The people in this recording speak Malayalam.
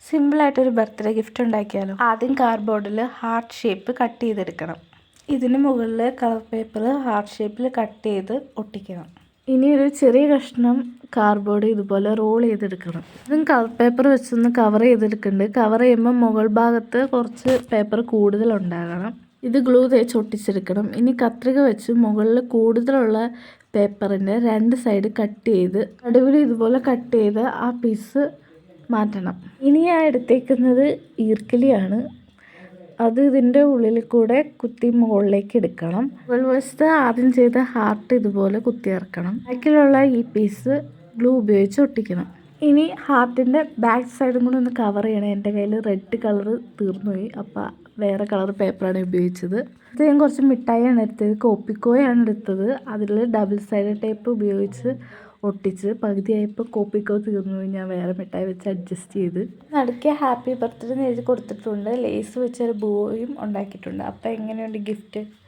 സിമ്പിളായിട്ടൊരു ബർത്ത്ഡേ ഗിഫ്റ്റ് ഉണ്ടാക്കിയാലോ. ആദ്യം കാർഡ്ബോർഡിൽ ഹാർട്ട് ഷേപ്പ് കട്ട് ചെയ്തെടുക്കണം. ഇതിന് മുകളിൽ കളർ പേപ്പർ ഹാർട്ട് ഷേപ്പിൽ കട്ട് ചെയ്ത് ഒട്ടിക്കണം. ഇനി ഒരു ചെറിയ കഷ്ണം കാർഡ്ബോർഡ് ഇതുപോലെ റോൾ ചെയ്തെടുക്കണം. ഇതും കളർ പേപ്പർ വെച്ചൊന്ന് കവർ ചെയ്തെടുക്കുന്നുണ്ട്. കവർ ചെയ്യുമ്പോൾ മുകൾ ഭാഗത്ത് കുറച്ച് പേപ്പർ കൂടുതലുണ്ടാകണം. ഇത് ഗ്ലൂ തേച്ച് ഒട്ടിച്ചെടുക്കണം. ഇനി കത്രിക വെച്ച് മുകളിൽ കൂടുതലുള്ള പേപ്പറിൻ്റെ 2 സൈഡ് കട്ട് ചെയ്ത് നടുവിൽ ഇതുപോലെ കട്ട് ചെയ്ത് ആ പീസ് മാറ്റണം. ഇനി ഞാൻ എടുത്തേക്കുന്നത് ഈർക്കിലിയാണ്. അത് ഇതിൻ്റെ ഉള്ളിൽ കൂടെ കുത്തി മുകളിലേക്ക് എടുക്കണം. മുകൾ വശത്ത് ആദ്യം ചെയ്ത ഹാർട്ട് ഇതുപോലെ കുത്തിയിറക്കണം. ബാക്കിലുള്ള ഈ പീസ് ഗ്ലൂ ഉപയോഗിച്ച് ഒട്ടിക്കണം. ഇനി ഹാർട്ടിൻ്റെ ബാക്ക് സൈഡും കൂടെ ഒന്ന് കവർ ചെയ്യണം. എൻ്റെ കയ്യിൽ റെഡ് കളർ തീർന്നുപോയി, അപ്പോൾ വേറെ കളർ പേപ്പറാണ് ഉപയോഗിച്ചത്. ഇത് ഞാൻ കുറച്ച് മിഠായിയാണ് എടുത്തത്. കോപ്പിക്കോയാണ് എടുത്തത്. അതിൽ ഡബിൾ സൈഡ് ടേപ്പ് ഉപയോഗിച്ച് ഒട്ടിച്ച് പകുതിയായപ്പോൾ കോപ്പിക്കോ തീർന്നു. ഞാൻ വേറെ മിഠായി വെച്ച് അഡ്ജസ്റ്റ് ചെയ്ത് നടുക്കെ ഹാപ്പി ബർത്ത്ഡേ എന്ന് എഴുതി കൊടുത്തിട്ടുണ്ട്. ലേസ് വെച്ചൊരു ബോയും ഉണ്ടാക്കിയിട്ടുണ്ട്. അപ്പോൾ എങ്ങനെയുണ്ട് ഗിഫ്റ്റ്?